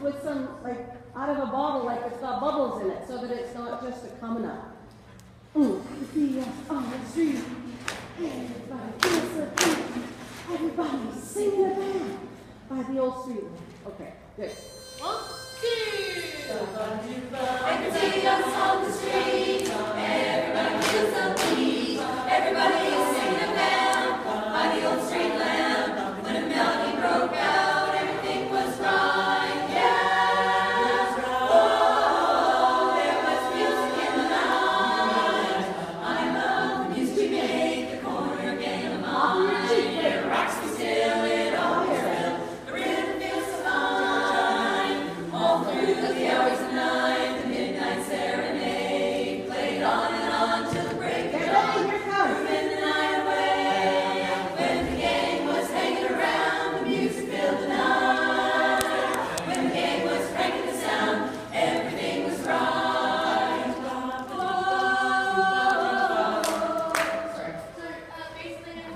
with some, like, out of a bottle, like it's got bubbles in it, so that it's not just a coming up. Yes, on the street. Everybody dance the beat. Everybody sing the band. By the old street. Okay, good.